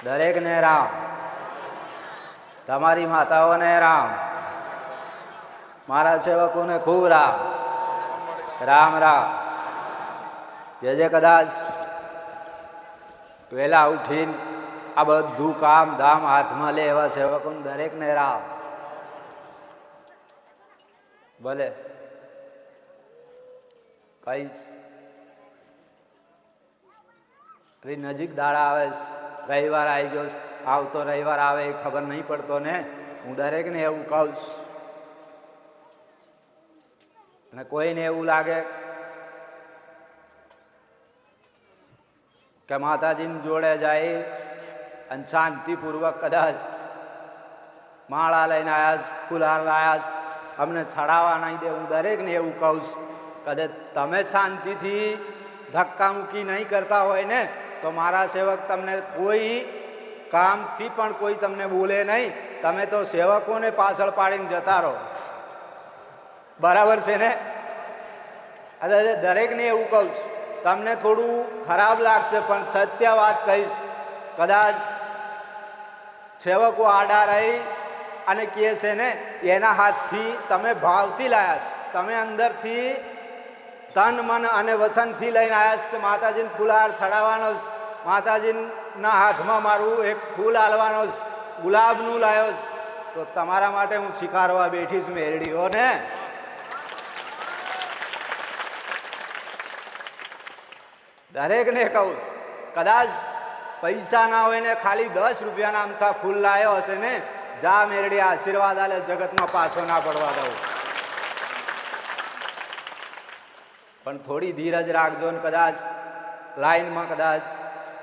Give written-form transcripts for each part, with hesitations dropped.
દરેકને રામ. તમારી માતાઓને રામ. મારા સેવકોને ખૂબ રામ. રામ રામ. જે કદાચ વહેલા ઉઠીને આ બધું કામ ધામ હાથમાં લે એવા સેવકોને દરેકને રામ. ભલે કઈ નજીક દાડા આવે, રવિવાર આવી ગયો, આવતો રવિવાર આવે એ ખબર નહીં પડતો ને. હું દરેકને એવું કહું છું. અને કોઈને એવું લાગે કે માતાજીની જોડે જાય અને શાંતિપૂર્વક કદાચ માળા લઈને આવ્યા, ફુલાર લાયા, અમને છડાવવા નહીં દે. હું દરેકને એવું કહું છું, કદાચ તમે શાંતિથી ધક્કા મૂકી નહીં કરતા હોય ને તો મારા સેવક તમને કોઈ કામથી પણ કોઈ તમને બોલે નહીં. તમે તો સેવકોને પાછળ પાડીને જતા રહો. બરાબર છે ને? દરેકને એવું કહું છું. તમને થોડું ખરાબ લાગશે પણ સત્ય વાત કહીશ. કદાચ સેવકો આડા રહી અને કહે છે ને એના હાથથી તમે ભાવથી લાયા છો, તમે અંદરથી તન મન અને વચનથી લઈને આવ્યા છો કે માતાજીને ફૂલહાર ચડાવવાનો છે, માતાજીના હાથમાં મારું એક ફૂલ હાલવાનો છે, ગુલાબનું લાવ્યો છે, તો તમારા માટે હું સ્વીકારવા બેઠી છું મેરડીઓ ને. દરેકને કહું, કદાચ પૈસા ના હોય ને ખાલી 10 રૂપિયાના અમથા ફૂલ લાવ્યો હશે ને, જા મેરડી આશીર્વાદ આલે, જગતમાં પાછો ના પડવા દઉં. પણ થોડી ધીરજ રાખજો ને કદાચ લાઈનમાં કદાચ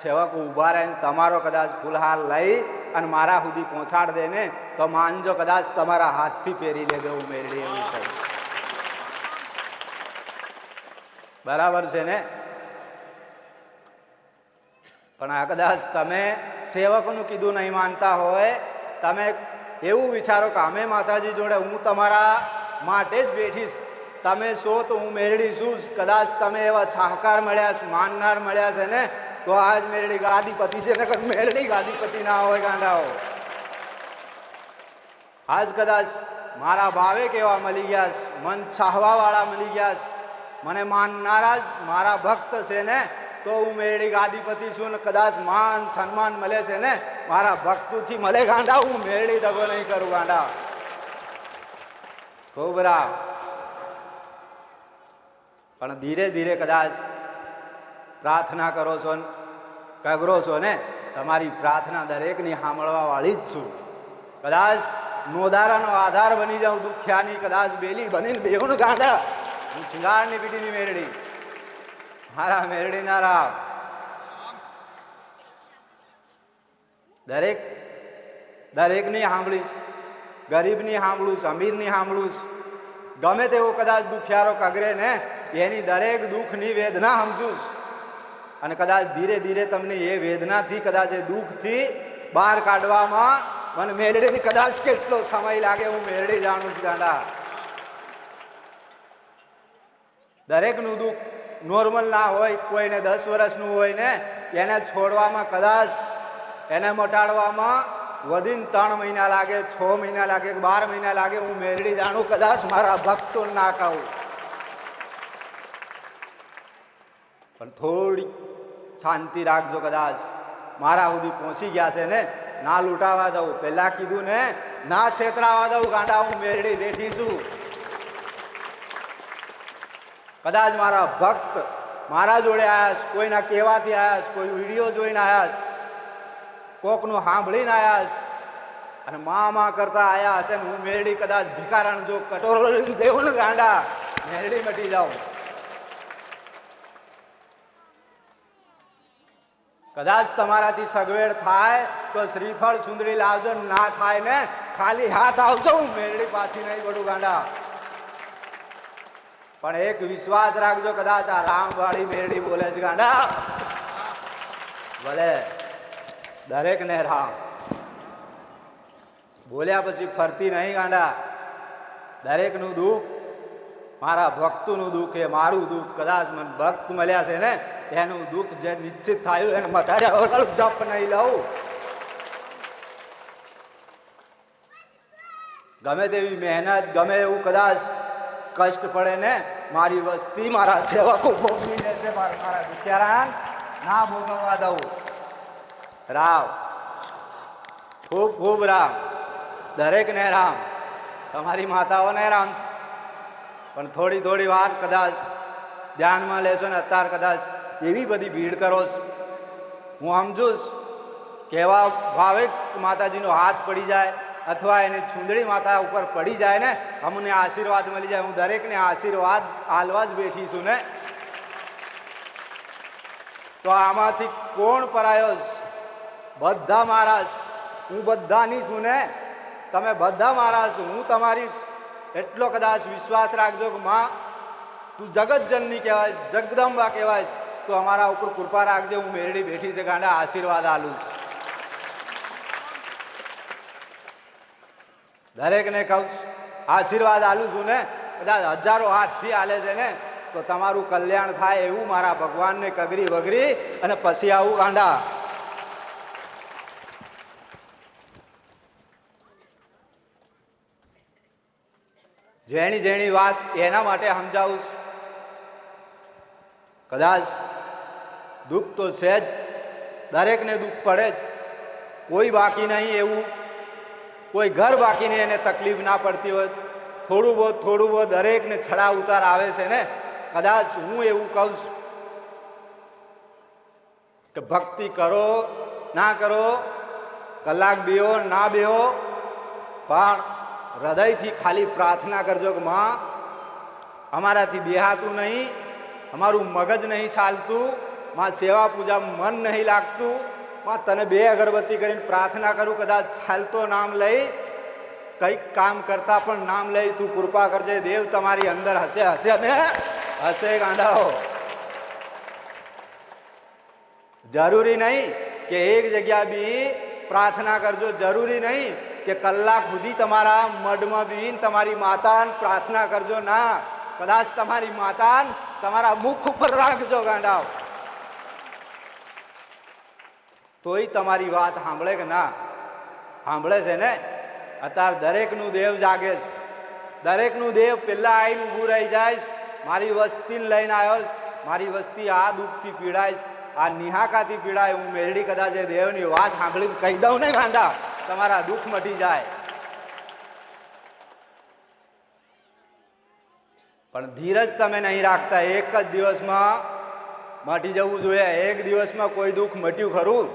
સેવકો ઊભા રહીને તમારો કદાચ ફૂલહાર લઈ અને મારા સુધી પહોંચાડ દે ને તો માનજો કદાચ તમારા હાથથી પહેરી લેજો. હું મેરડી એવું કહું. બરાબર છે ને? પણ આ કદાચ તમે સેવકોનું કીધું નહીં માનતા હોય, તમે એવું વિચારો કે અમે માતાજી જોડે હું તમારા માટે જ બેઠીશ, તમે છો તો હું મેરડી છું. કદાચ તમે એવા છાહકાર મળ્યા છે, માનનાર મળ્યા છે ને તો આજ મેરડી ગાદીપતિ છે, નકર મેરડી ગાદીપતિ ના હોય ગાંડાઓ. આજ કદાચ મારા ભાવે કેવા મળી ગયા છે, મન ચાહવા વાળા મળી ગયા છે, મને માનનારા જ મારા ભક્ત છે ને તો હું મેરડી ગાદીપતિ છું. ને કદાચ માન સન્માન મળે છે ને મારા ભક્તોથી મળે ગાંડા. હું મેરડી દગો નહીં કરું ગાંડા. ખૂબ રામ. પણ ધીરે ધીરે કદાચ પ્રાર્થના કરો છો ને કગરો છો ને, તમારી પ્રાર્થના દરેકની સાંભળવા વાળી જ છું. કદાચ નોદારાનો આધાર બની જાઉં, દુખ્યાની કદાચ બેલી બનીને બેહું ગાંડા. હું શિંગારની પીટીની મેરડી, મારા મેરડી ના રામ. દરેકની સાંભળીશ, ગરીબની સાંભળું, અમીરની સાંભળું, ગમે તેવો કદાચ દુખિયારો કગરે ને એની દરેક દુઃખની વેદના સમજું. અને કદાચ ધીરે ધીરે તમને એ વેદનાથી કદાચ એ દુઃખથી બહાર કાઢવામાં મને મેરડીને કદાચ કેટલો સમય લાગે હું મેરડી જાણું છું ગાંડા. દરેકનું દુઃખ નોર્મલ ના હોય. કોઈને 10 વર્ષનું હોય ને એને છોડવામાં કદાચ એને મટાડવામાં વધીને 3 મહિના લાગે, 6 મહિના લાગે, 12 મહિના લાગે. હું મેરડી જાણું કદાચ મારા ભક્તો ના કહું. પણ થોડી શાંતિ રાખજો. કદાચ મારા સુધી પહોંચી ગયા છે ને ના લૂંટાવા દઉં. પહેલા કીધું ને ના છેતરાવા દઉં ગાંડા. હું મેરડી બેઠી છું. કદાચ મારા ભક્ત મારા જોડે આવ્યા, કોઈના કહેવાથી આવ્યા, કોઈ વિડીયો જોઈને આવ્યા, કોકનું સાંભળીને આવ્યા અને મા કરતા આવ્યા હશે ને હું મેરડી કદાચ ભિખારણ જો કટોરો દેવું ને ગાંડા મેરડી મટી જાઉં. કદાચ તમારાથી સગવડ થાય તો શ્રીફળ ચુંદડી લાવજો, ના થાય ને ખાલી હાથ આવજો. હું મેરડી પાછી નહીં પડું ગાંડા. પણ એક વિશ્વાસ રાખજો, કદાચ આ રામવાળી મેરડી બોલે છે ગાંડા. ભલે દરેકને રામ બોલ્યા પછી ફરતી નહીં ગાંડા. દરેકનું દુઃખ મારા ભક્તોનું દુઃખ એ મારું દુઃખ. કદાચ મને ભક્ત મળ્યા છે ને એનું દુઃખ જે નિશ્ચિત થયું એને મટાડ્યા વગર જપ નહીં લઉં. ગમે તેવી મહેનત, ગમે એવું કદાચ કષ્ટ પડે ને, મારી વસ્તી મારા સેવકો ભોગવી લેશે, મારા દુખિયારાન ના ભોગવવા દઉં. રામ, ખૂબ ખૂબ રામ, દરેકને રામ. તમારી માતાઓને રામ છે, પણ થોડી થોડી વાર કદાચ ધ્યાનમાં લેશો ને અત્યારે કદાચ એવી બધી ભીડ કરો છો, હું સમજુ કેવા ભાવે માતાજીનો હાથ પડી જાય અથવા એની ચૂંદડી માતા ઉપર પડી જાય ને, અમને આશીર્વાદ મળી જાય. હું દરેકને આશીર્વાદ આલવા જ બેઠી છું ને. તો આમાંથી કોણ પરાયો? બધા મારા. હું બધાની છું ને, તમે બધા મારા છો, હું તમારી. એટલો કદાચ વિશ્વાસ રાખજો કે માં તું જગતજનની કહેવાય, જગદંબા કહેવાય, તો અમારા ઉપર કૃપા રાખજે. હું મેરડી બેઠી છે ગાંડા, આશીર્વાદ આલું છું. દરેકને કહું આશીર્વાદ આલું છું ને. કદાચ હજારો હાથથી આલે છે ને, તો તમારું કલ્યાણ થાય એવું મારા ભગવાનને કગરી વગરી અને પછી આવું ગાંડા. જેણી જેણી વાત એના માટે સમજાવું છું. કદાચ દુઃખ તો છે જ, દરેકને દુઃખ પડે જ. કોઈ બાકી નહીં એવું, કોઈ ઘર બાકી નહીં એને તકલીફ ના પડતી હોય. થોડું બહુ દરેકને ચડા ઉતાર આવે છે ને. કદાચ હું એવું કહું છું કે ભક્તિ કરો ના કરો, કલાક બેહો ના બેહો, પણ હૃદયથી ખાલી પ્રાર્થના કરજો કે માં અમારાથી બેહાતું નહીં, અમારું મગજ નહીં ચાલતું, માં સેવા પૂજા મન નહીં લાગતું, માં તને 2 અગરબત્તી કરીને પ્રાર્થના કરું. કદાચ ચાલતો નામ લઈ, કંઈક કામ કરતા પણ નામ લઈ, તું કૃપા કરજે દેવ. તમારી અંદર હશે ને, હશે ગાંડાઓ. જરૂરી નહીં કે એક જગ્યા બી પ્રાર્થના કરજો, જરૂરી નહીં કે કલાક સુધી તમારા મઢમાં બી તમારી માતાને પ્રાર્થના કરજો. ના, કદાચ તમારી માતાને તમારા મુખ ઉપર રાખજો ગાંડાઓ, તોય તમારી વાત સાંભળે કે ના સાંભળે છે ને. અત્યારે દરેકનું દેવ જાગે છે, દરેકનું દેવ પેલા આવીને ઊભું રહી જાય. મારી વસ્તીને લઈને આવ્યો છે, મારી વસ્તી આ દુઃખથી પીડાય, આ નિહાકાથી પીડાય. હું મેરડી કદાચ એ દેવની વાત સાંભળીને કહી દઉં ને ગાંડા, તમારા દુઃખ મટી જાય. પણ ધીરજ તમે નહીં રાખતા. એક જ દિવસમાં મટી જવું જોઈએ. એક દિવસમાં કોઈ દુઃખ મટ્યું ખરું?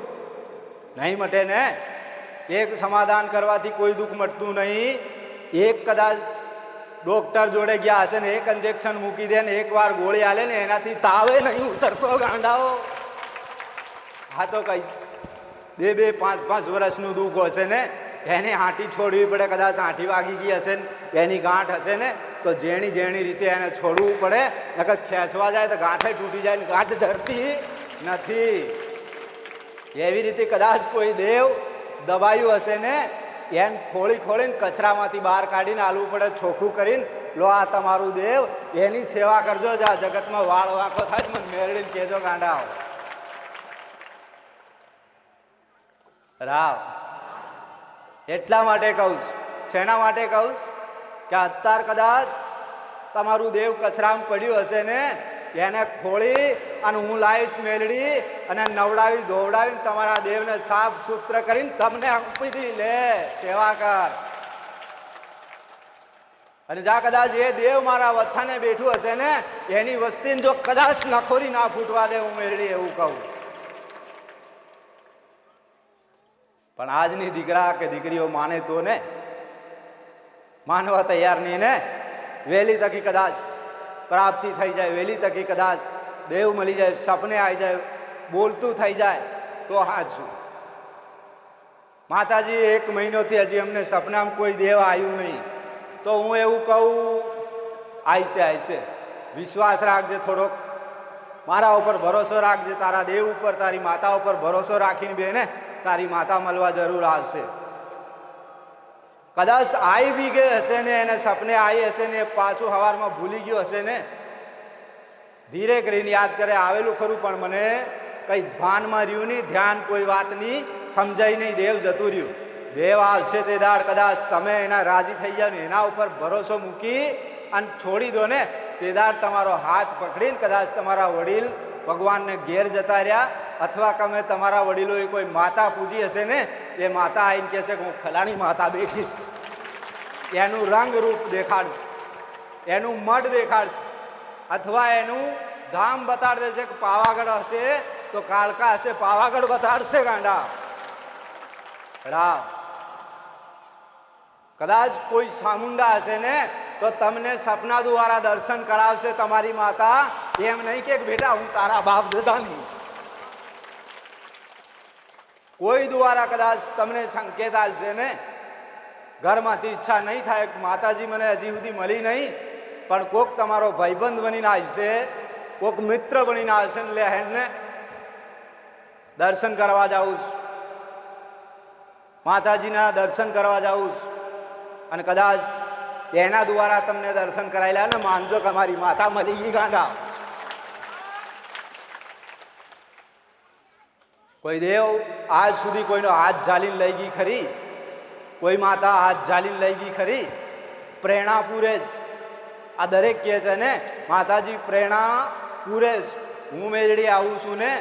નહીં મટે ને. એક સમાધાન કરવાથી કોઈ દુઃખ મટતું નહીં. એક કદાચ ડોક્ટર જોડે ગયા હશે ને, એક ઇન્જેક્શન મૂકી દે ને, એક વાર ગોળી આલે ને, એનાથી તાવે નહીં ઉતરતો ગાંડાઓ. હા તો કઈ 2-2, 5-5 વર્ષનું દુઃખ હશે ને, એને હાંટી છોડવી પડે. કદાચ હાંટી વાગી ગઈ હશે ને, એની ગાંઠ હશે ને, તો જેણી રીતે એને છોડવું પડે. નકર ખેંચવા જાય તો ગાંઠે તૂટી જાય ને, ગાંઠ જડતી નથી. એવી રીતે કદાચ કોઈ દેવ દબાયું હશે ને, એને ખોળીને કચરામાંથી બહાર કાઢીને આલવું પડે, ચોખ્ખું કરીને. લો આ તમારું દેવ, એની સેવા કરજો. જ આ જગતમાં વાળ વાંકો થાય મને મેળવીને કહેજો ગાંડા. રાવ એટલા માટે કહું છું. શેના માટે કહું કે અત્યાર કદાચ તમારું દેવ કચરામાં પડ્યું હશે ને, એને ખોળી અને હું લાવીશ મેલડી અને નવડાવી ધોવડાવીને તમારા દેવને સાફ સૂત્ર કરીને તમને આપી દી. લે સેવા કર. અને જા કદાચ એ દેવ મારા વચ્છાને બેઠું હશે ને, એની વસ્તીને જો કદાચ નખોરી ના ફૂટવા દે હું મેળડી, એવું કહું. પણ આજની દીકરા કે દીકરીઓ માને તો ને, માનવા તૈયાર નહીં ને. વહેલી તકી કદાચ પ્રાપ્તિ થઈ જાય, વહેલી તકી કદાચ દેવ મળી જાય, સપને આવી જાય, બોલતું થઈ જાય તો હાચું. માતાજી 1 મહિનોથી હજી અમને સપનામાં કોઈ દેવ આવ્યું નહીં. તો હું એવું કહું, આવશે. વિશ્વાસ રાખજે થોડોક, મારા ઉપર ભરોસો રાખજે, તારા દેવ ઉપર, તારી માતા ઉપર ભરોસો રાખીને બે ને, તારી માતા મળવા જરૂર આવશે. કદાચ આવી બી ગઈ હશે ને, એને સપને આવી હશે ને, પાછું સવારમાં ભૂલી ગયો હશે ને, ધીરે કરીને યાદ કરે આવેલું ખરું, પણ મને કંઈ ભાનમાં રહ્યું નહીં, ધ્યાન કોઈ વાતની સમજાય નહીં, દેવ જતું રહ્યું. દેવ આવશે તે દાડ કદાચ તમે એના રાજી થઈ જાવ ને એના ઉપર ભરોસો મૂકી અને છોડી દો ને, તે દાડ તમારો હાથ પકડીને કદાચ તમારા વડીલ ભગવાનને ઘેર જતા રહ્યા, અથવા તમે તમારા વડીલોએ કોઈ માતા પૂજી હશે ને, એ માતા આવીને કહેશે કે હું ફલાણી માતા બેઠીશ, એનું રંગ રૂપ દેખાડશે, એનું મઢ દેખાડશે, અથવા એનું ધામ બતાડી દેશે કે પાવાગઢ હશે તો કાળકા હશે, પાવાગઢ બતાડશે ગાંડા રામ. કદાચ કોઈ ચામુંડા હશે ને તો તમને સપના દ્વારા દર્શન કરાવશે તમારી માતા, એમ નહીં કે બેટા હું તારા બાપ દાદાની. કોઈ દ્વારા કદાચ તમને સંકેત આપશે ને, ઘરમાંથી ઈચ્છા નહીં થાય માતાજી મને હજી સુધી મળી નહીં, પણ કોક તમારો ભાઈબંધ બનીને આવશે, કોક મિત્ર બનીને આવશે ને લે હેને દર્શન કરવા જાઉં છું, માતાજીના દર્શન કરવા જાઉં છું, અને કદાચ એના દ્વારા તમને દર્શન કરાયેલા ને માનજો કે અમારી માતા મળી ગઈ ગાંડા. કોઈ દેવ આજ સુધી કોઈનો હાથ ઝાલીને લઈ ગઈ ખરી? કોઈ માતા હાથ ઝાલીને લઈ ગઈ ખરી? પ્રેરણા પૂરે જ આ દરેક કહે છે ને, માતાજી પ્રેરણા પૂરે જ. હું મેળડી આવું છું ને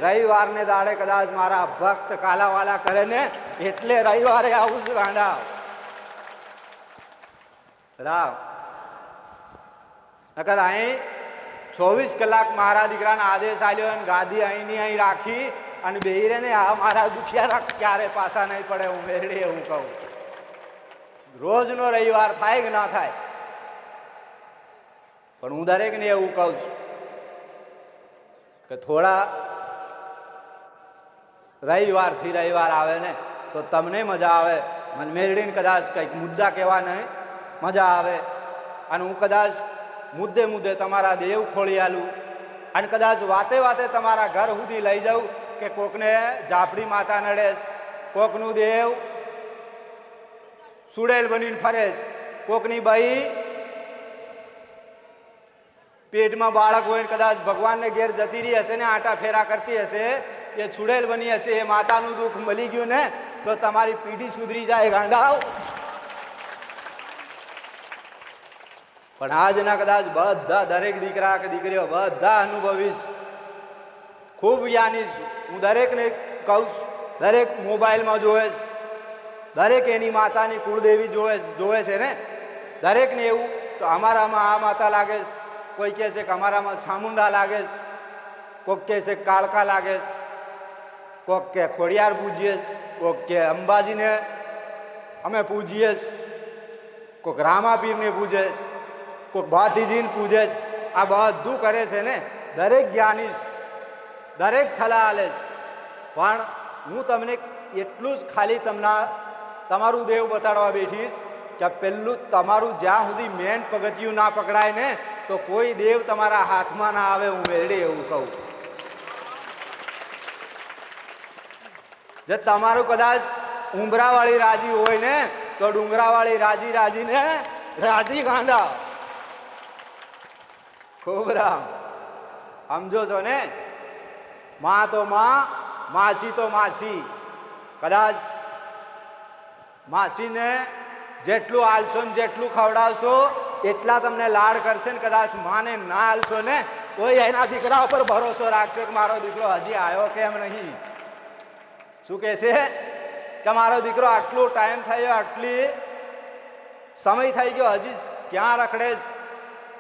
રવિવારને દાડે કદાચ મારા ભક્ત કાલાવાલા કરે ને એટલે રવિવારે આવું છું ગાંડા રામ. નકર અહીં 24 કલાક મારા દીકરાના આદેશ આલ્યો અને ગાદી અહીંની અહીં રાખી અને બેહીરે ને આ મારા દુખિયારા ક્યારે પાછા નહીં પડે, હું મેળડી એવું કહું. રોજનો રવિવાર થાય કે ના થાય, પણ હું દરેકને એવું કહું છું કે થોડા રવિવારથી રવિવાર આવે ને તો તમને મજા આવે, મને મેળડીને કદાચ કંઈક મુદ્દા કહેવા નહીં મજા આવે, અને હું કદાચ મુદ્દે મુદ્દે તમારા દેવ ખોળી આલું, અને કદાચ વાતે વાતે તમારા ઘર સુધી લઈ જાઉં કે કોકને જાપડી માતા નડે, કોકનું દેવ સુડેલ બનીને ફરે, કોકની બાઈ પેટમાં બાળક હોય કદાચ ભગવાનને ઘેર જતી રહી હશે ને આટા ફેરા કરતી હશે, એ છુડેલ બની હશે, એ માતાનું દુઃખ મળી ગયું ને તો તમારી પીઢી સુધરી જાય ગાંડાઓ. પણ આજના કદાચ બધા દરેક દીકરા કે દીકરીઓ બધા અનુભવીશ, ખૂબ જ્ઞાની છું હું, દરેકને કહું છું, દરેક મોબાઈલમાં જોવે છે, દરેક એની માતાની કુળદેવી જોવે છે ને, દરેકને એવું તો અમારામાં આ માતા લાગે છે, કોઈ કહે છે કે અમારામાં ચામુંડા લાગે છે, કોઈક કહે છે કાળકા લાગે છે, કોઈક કે ખોડિયાર પૂજીએ છે, કોઈક કે અંબાજીને અમે પૂજીએ છે, કોઈક રામાપીરને પૂજે છે, કોઈક ભાતીજીને પૂજે છે. આ બધું કરે છે ને, દરેક જ્ઞાની દરેક સલાહ આલે છે, પણ હું તમને એટલું જ ખાલી તમારું દેવ બતાડવા બેઠીશ કે પેલું તમારું જ્યાં સુધી મેન પગથિયું ના પકડાય ને તો કોઈ દેવ તમારા હાથમાં ના આવે, હું મેળડી એવું કહું. જે તમારું કદાચ ઉંબરાવાળી રાજી હોય ને તો ડુંગરાવાળી રાજીને રાજી ગાંડા ખૂબ રામ. સમજો છો ને, માં તો માં, માસી તો માસી. કદાચ માસીને જેટલું આલશો ને જેટલું ખવડાવશો એટલા તમને લાડ કરશે ને, કદાચ માને ના આલશો ને તો એના દીકરા ઉપર ભરોસો રાખશે કે મારો દીકરો હજી આવ્યો કેમ નહીં. શું કહે છે કે મારો દીકરો આટલો ટાઈમ થયો, આટલી સમય થઈ ગયો, હજી ક્યાં રખડે,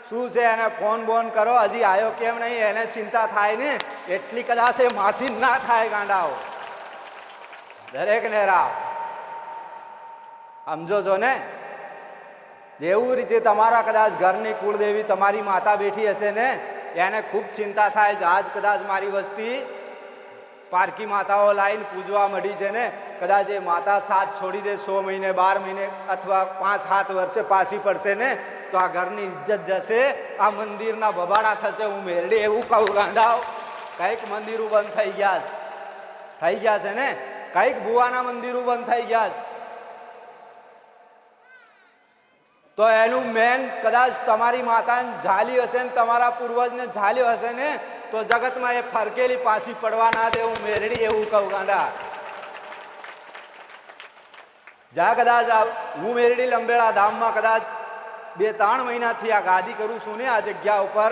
શું છે એને ફોન બોન કરો, હજી આવ્યો કેમ નહીં, એને ચિંતા થાય ને એટલી કદાચ એ માછી ના થાય ગાંડાઓ. દરેકને રાવ સમજો છો ને, જેવું રીતે તમારા કદાચ ઘરની કુળદેવી તમારી માતા બેઠી હશે ને એને ખૂબ ચિંતા થાય છે. આજ કદાચ મારી વસ્તી પારકી માતાઓ લાઈન પૂજવા મળી છે ને, કદાચ એ માતા સાથ છોડી દે 100 મહિને 12 મહિને અથવા 5-7 વર્ષે પાછી પડશે ને તો આ ઘરની ઇજ્જત જશે, આ મંદિરના બબાડા થશે. હું મેરડી એવું કહું ગાંડાઓ, કંઈક મંદિરો બંધ થઈ ગયા છે ને, કંઈક ભુવાના મંદિરો બંધ થઈ ગયા છે તો એનું મેન કદાચ તમારી માતાને ઝાલ્યું હશે ને તમારા પૂર્વજને ઝાલ્યો હશે ને તો જગતમાં એ ફરકેલી પાછી પડવા ના દે. હું મેરડી એવું કહું ગાંડા. જ્યાં કદાચ હું મેરડી લંબેડા ધામમાં કદાચ 2-3 મહિનાથી આ ગાદી કરું છું ને આ જગ્યા ઉપર,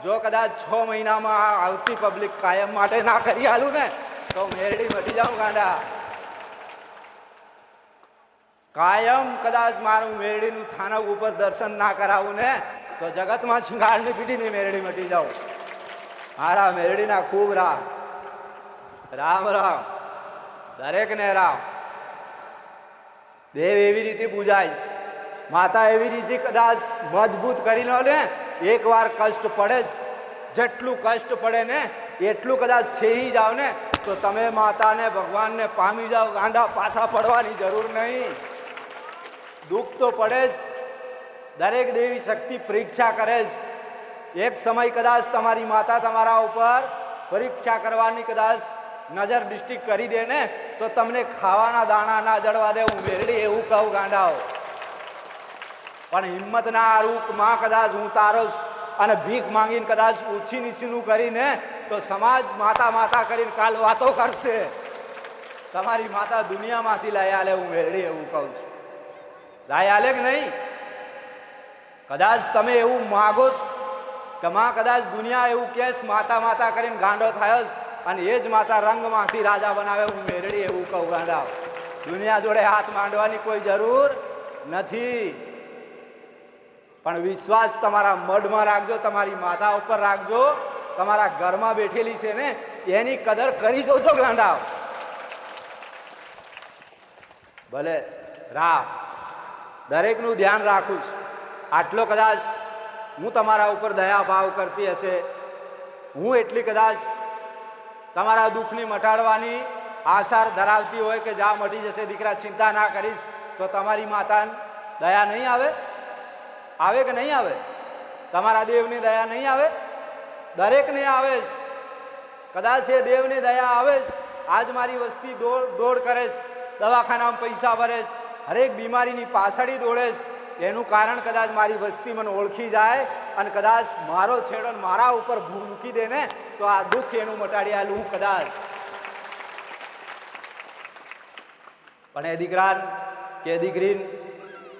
જો કદાચ 6 મહિનામાં આ આવતી પબ્લિક કાયમ માટે ના કરી આલું ને તો મેરડી મટી જાઉં ગાંડા. કાયમ કદાચ મારું મેરડીનું થાનક ઉપર દર્શન ના કરાવું ને તો જગતમાં શિંગાળની પીઢીની મેરડી મટી જાઉં. મારા મેરડીના ખૂબ રામ રામ રામ, દરેકને રામ. દેવ એવી રીતે પૂજાય, માતા એવી રીતે કદાચ મજબૂત કરી લો ને, એકવાર કષ્ટ પડે જ, જેટલું કષ્ટ પડે ને એટલું કદાચ છેહી જાવ ને તો તમે માતાને ભગવાનને પામી જાઓ ગાંડા, પાછા પડવાની જરૂર નહીં. દુઃખ તો પડે જ, દરેક દેવી શક્તિ પરીક્ષા કરે જ. એક સમય કદાચ તમારી માતા તમારા ઉપર પરીક્ષા કરવાની કદાચ નજર ડિસ્ટ્રિક્ટ કરી દે ને તો તમને ખાવાના દાણા ના જડવા દે. હું મેરડી એવું કહું ગાંડાઓ, પણ હિંમત ના હારું માં કદાચ હું તારો અને ભીખ માંગીને કદાચ ઓછી નીચીનું કરીને તો સમાજ માતા માતા કરીને કાલ વાતો કરશે. તમારી માતા દુનિયામાંથી લઈ આલે. હું મેરડી એવું કહું છું, લઈ આલે કે નહીં? કદાચ તમે એવું માગો કે માં કદાચ દુનિયા એવું કેસ માતા માતા કરીને ગાંડો થયો અને એ જ માતા રંગમાંથી રાજા બનાવે. હું મેરડી એવું કહું ગાંડા, દુનિયા જોડે હાથ માંડવાની કોઈ જરૂર નથી. પણ વિશ્વાસ તમારા મઢમાં રાખજો, તમારી માતા ઉપર રાખજો, તમારા ઘરમાં બેઠેલી છે ને એની કદર કરી જોજો ગાંડા. ભલે રામ, દરેકનું ધ્યાન રાખું છું. આટલો કદાચ હું તમારા ઉપર દયા ભાવ કરતી હશે, હું એટલી કદાચ તમારા દુઃખની મટાડવાની આશા ધરાવતી હોય કે જા મટી જશે દીકરા, ચિંતા ના કરીશ, તો તમારી માતા દયા નહીં આવે? આવે કે નહીં આવે? તમારા દેવની દયા નહીં આવે? દરેકને આવે. કદાચ એ દેવની દયા આવે. આજ મારી વસ્તી દોડ કરે, દવાખાનામાં પૈસા ભરે, હરેક બીમારીની પાછળી દોડે, એનું કારણ કદાચ મારી વસ્તી મને ઓળખી જાય અને કદાચ મારો છેડો મારા ઉપર મૂકી દે ને તો આ દુઃખ એનું મટાડી આલું હું કદાચ. પણ એ દીકરા કે દીકરી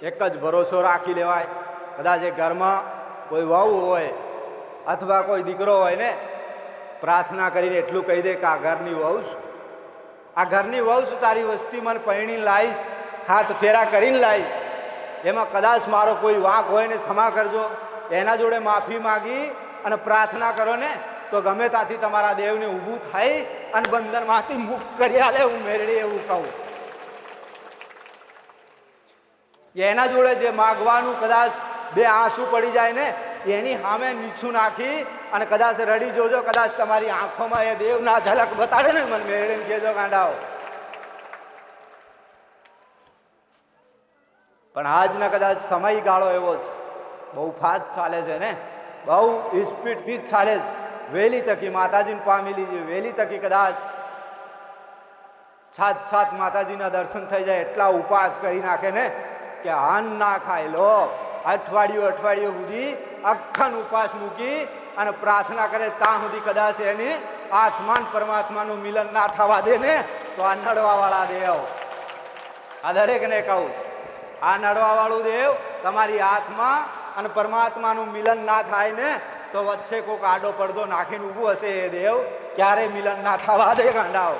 એક જ ભરોસો રાખી લેવાય. કદાચ એ ઘરમાં કોઈ વહુ હોય અથવા કોઈ દીકરો હોય ને, પ્રાર્થના કરીને એટલું કહી દે કે આ ઘરની વહુ છું, આ ઘરની વહુ છું, તારી વસ્તી મને પૈણીને લાવીશ, હાથ ફેરા કરીને લાવીશ, એમાં કદાચ મારો કોઈ વાંક હોય ને ક્ષમા કરજો. એના જોડે માફી માગી અને પ્રાર્થના કરો ને તો ગમે ત્યાંથી તમારા દેવને ઊભું થાય અને બંધનમાંથી મુક્ત કરી આલે. હું મેરડી એવું કહું. એના જોડે જે માગવાનું કદાચ 2 આંસુ પડી જાય ને એની સામે નીચું નાખી અને કદાચ રડી જોજો, કદાચ તમારી આંખોમાં એ દેવ ના ઝલક બતાડે ને મને મેરડીને કહેજો ગાંડાઓ. પણ આજના કદાચ સમયગાળો એવો જ બહુ ફાસ્ટ ચાલે છે ને, બહુ સ્પીડથી જ ચાલે છે. વહેલી તકી માતાજીને પામી લીધી, વહેલી તકી કદાચ 7 માતાજીના દર્શન થઈ જાય એટલા ઉપવાસ કરી નાખે ને કે અન્ન ના ખાય લો. અઠવાડિયું સુધી અખંડ ઉપવાસ મૂકી અને પ્રાર્થના કરે ત્યાં સુધી કદાચ એની આત્મા પરમાત્માનું મિલન ના થવા દે ને તો આ નડવાવાળા દેવ, આ દરેકને કહું, આ નડવાવાળું દેવ તમારી આત્મા અને પરમાત્માનું મિલન ના થાય ને તો વચ્ચે કોઈક આડો પડદો નાખીને ઊભું હશે એ દેવ, ક્યારે મિલન ના થવા દે ગાંડાઓ.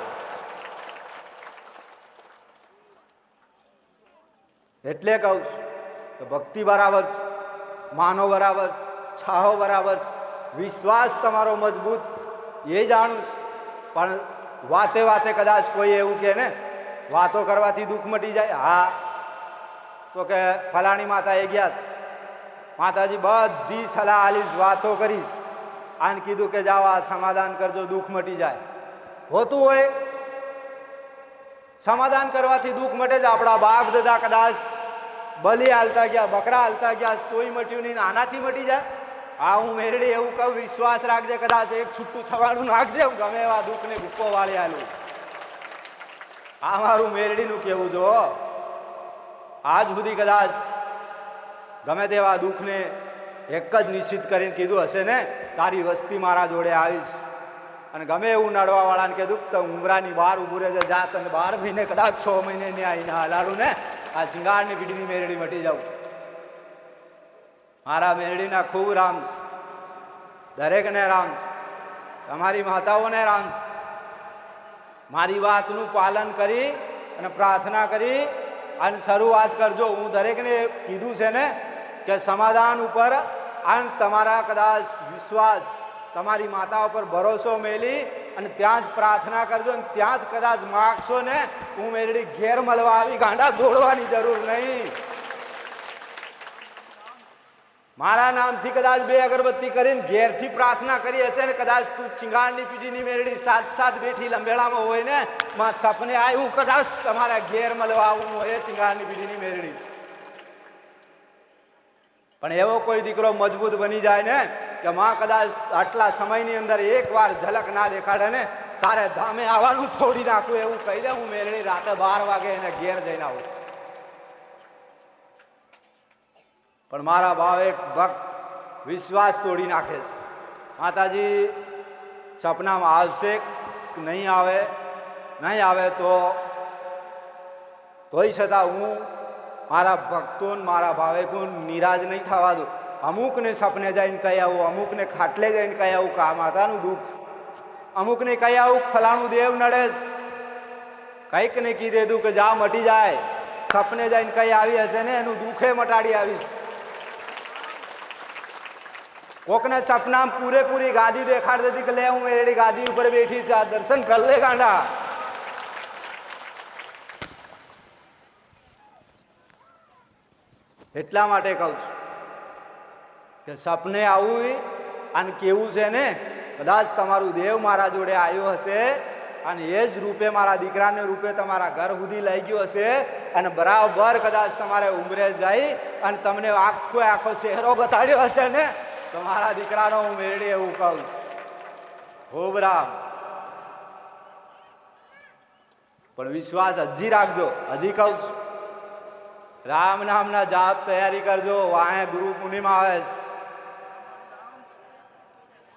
એટલે કહું કે ભક્તિ બરાબર, માનો બરાબર, છાહો બરાબર, વિશ્વાસ તમારો મજબૂત એ જાણું. પણ વાતે વાતે કદાચ કોઈ એવું કે ને વાતો કરવાથી દુઃખ મટી જાય. હા, તો કે ફલાણી માતા એ ગયા, માતાજી બધી સલાહ આલીશ, વાતો કરીશ, આને કીધું કે જાઓ આ સમાધાન કરજો, દુઃખ મટી જાય. હોતું હોય સમાધાન કરવાથી દુઃખ મટે જ. આપણા બાપ દાદા કદાચ બલી હાલતા ગયા, બકરા હાલતા ગયા, તોય મટ્યું નહીં, આનાથી મટી જાય. હા, હું મેરડી એવું કહું, વિશ્વાસ રાખજે, કદાચ એક છૂટું થવાનું નાખજે, ગમે એવા દુઃખને ભૂકો વાળી આલું. આ મારું મેરડીનું કેવું જો. આજ સુધી કદાચ ગમે તેવા દુઃખને એક જ નિશ્ચિત કરીને કીધું હશે ને તારી વસ્તી મારા જોડે આવીશ, અને ગમે એવું નડવાવાળાને કીધું તો ઉમરાની બહાર ઊભું રહેજે, જાત અને 12 મહિને કદાચ 6 મહિને ને આવીને હલાડું ને આ સિંગારની પીઢીની મેરડી મટી જાઉં. મારા મેરડીના ખૂબ રામ છે, દરેકને રામ છે, તમારી માતાઓને રામ છે. મારી વાતનું પાલન કરી અને પ્રાર્થના કરી અને શરૂઆત કરજો. હું દરેકને કીધું છે ને કે સમાધાન ઉપર અને તમારા કદાચ વિશ્વાસ, તમારી માતા ઉપર ભરોસો મેલી અને ત્યાં જ પ્રાર્થના કરજો અને ત્યાં જ કદાચ માગશો ને હું મેરડી ઘેર મળવા આવી, ગાંડા દોડવાની જરૂર નહીં. મારા નામથી કદાચ 2 અગરબત્તી કરીને ઘેરથી પ્રાર્થના કરી હશે ને કદાચ તું ચિંગારની પીઢીની મેરડી સાત બેઠી લંબેડામાં હોય ને માં સપને આવ્યું કદાચ તમારા ઘેર મળવા આવું હોય ચિંગારની પીઢીની મેરડી. પણ એવો કોઈ દીકરો મજબૂત બની જાય ને કે માં કદાચ આટલા સમયની અંદર એકવાર ઝલક ના દેખાડે ને તારે ધામે આવવાનું છોડી નાખું એવું કહી દે, હું મેરડી રાતે 12 વાગે એને ઘેર જઈને આવું. પણ મારા ભાવ એક ભક્ત વિશ્વાસ તોડી નાખે છે. માતાજી સપનામાં આવશે કે નહીં આવે, નહીં આવે તોય છતાં હું મારા ભક્તોને મારા ભાવેકોને નિરાશ નહીં થવા દઉં. અમુકને સપને જઈને કહી આવું, અમુકને ખાટલે જઈને કહી આવું કે આ માતાનું દુઃખ, અમુકને કહી આવું ફલાણું દેવ નડેશ, કંઈક ને કીધે દઉં કે જા મટી જાય. સપને જઈને કહી આવી હશે ને એનું દુઃખે મટાડી આવીશ. કોકને સપનામાં પૂરેપૂરી ગાદી દેખાડ દેતી કે લે હું મેરડી ગાદી ઉપર બેઠી છે, આ દર્શન કર લે ગાંડા. એટલા માટે કહું છું કે સપને આવું અને કેવું છે ને કદાચ તમારું દેવ મારા જોડે આવ્યો હશે અને એ જ રૂપે મારા દીકરાને રૂપે તમારા ઘર સુધી લઈ ગયો હશે અને બરાબર કદાચ તમારે ઉંમરે જઈ અને તમને આખો ચહેરો બતાડ્યો હશે ને તો મારા દીકરાનો હું મેરડી એવું કહું છું. ખૂબ રામ. પણ વિશ્વાસ હજી રાખજો, હજી કહું છું રામ નામના જાપ તૈયારી કરજો. વાહે ગુરુ પૂર્ણિમા આવે છે,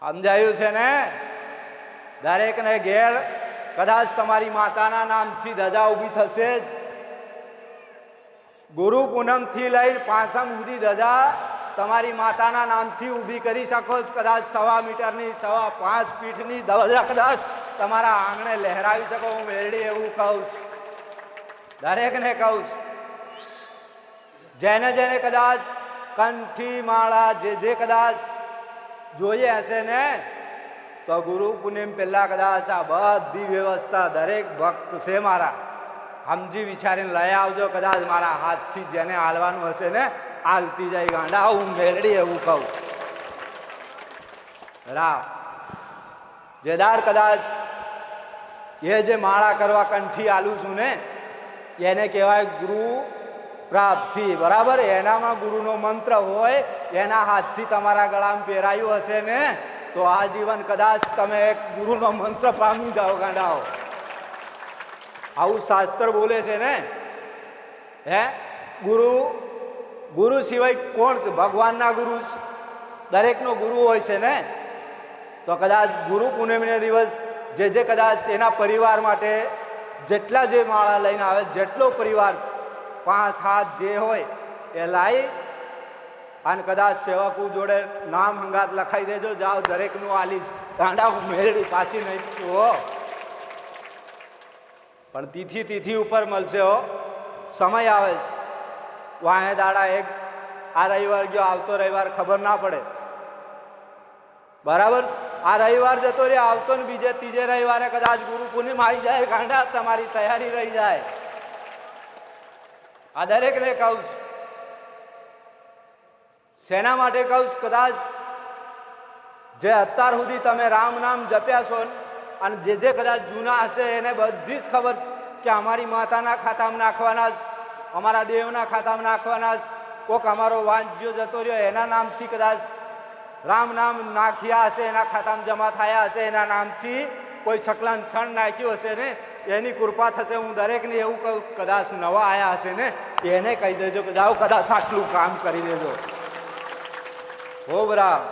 સમજાયું છે ને? દરેકને ઘેર કદાચ તમારી માતાના નામથી ધજા ઊભી થશે જ. ગુરુ પૂનમથી લઈને પાંચમ સુધી ધજા તમારી માતાના નામથી ઊભી કરી શકો છો. કદાચ 1.25 મીટરની 5.5 ફીટની ધજા કદાચ તમારા આંગણે લહેરાવી શકો. હું મેરડી એવું કહું છું, દરેકને કહું છું. જેને જેને કદાચ કંઠી માળા જે કદાચ જોઈએ હશે ને તો ગુરુ પૂનમ પહેલા કદાચ આ બધી વ્યવસ્થા દરેક ભક્ત છે મારા સમજી વિચારીને લઈ આવજો. કદાચ મારા હાથથી જેને હાલવાનું હશે ને હાલતી જાય ગાંડા. હું મેરડી એવું કહું. રામ જેદાર કદાચ એ જે માળા કરવા કંઠી આલું છું ને એને કહેવાય ગુરુ પ્રાપ્તિ. બરાબર? એનામાં ગુરુનો મંત્ર હોય, એના હાથથી તમારા ગળામાં પહેરાયું હશે ને તો આ જીવન કદાચ તમે ગુરુનો મંત્ર પામી જાઓ ગાંડાઓ. આવું શાસ્ત્ર બોલે છે ને. હે ગુરુ સિવાય કોણ છે? ભગવાનના ગુરુ દરેકનો ગુરુ હોય છે ને. તો કદાચ ગુરુ પૂનમના દિવસ જે કદાચ એના પરિવાર માટે જેટલા જે માળા લઈને આવે, જેટલો પરિવાર 5-7 જે હોય એ લાવી અને કદાચ સેવકો જોડે નામ હંગાત લખાઈ દેજો. જાઓ દરેકનું આલી ગાંડા. હું મેરડી પાછી નહીં હો, પણ તિથિ ઉપર મળશે હો. સમય આવે છે વાહે દાડા એક આ રવિવાર ગયો, આવતો રવિવાર ખબર ના પડે. બરાબર? આ રવિવાર જતો રે, આવતો ને બીજે ત્રીજે રવિવારે કદાચ ગુરુ પૂનમ આવી જાય ગાંડા, તમારી તૈયારી રહી જાય. આ દરેકને કહું છું. શેના માટે કહું? કદાચ જે અત્યાર સુધી તમે રામ નામ જપ્યા છો અને જે કદાચ જૂના હશે એને બધી જ ખબર છે કે અમારી માતાના ખાતામાં નાખવાના જ, અમારા દેવના ખાતામાં નાખવાના જ. કોક અમારો વાંજ્યો જતો રહ્યો એના નામથી કદાચ રામ નામ નાખ્યા હશે, એના ખાતામાં જમા થયા હશે, એના નામથી કોઈ સકલાન છણ નાખ્યું હશે ને એની કૃપા થશે. હું દરેકને એવું કહું કદાચ નવા આવ્યા હશે ને એને કહી દેજો કે જાઓ કદાચ આટલું કામ કરી દેજો. હો બરાબર.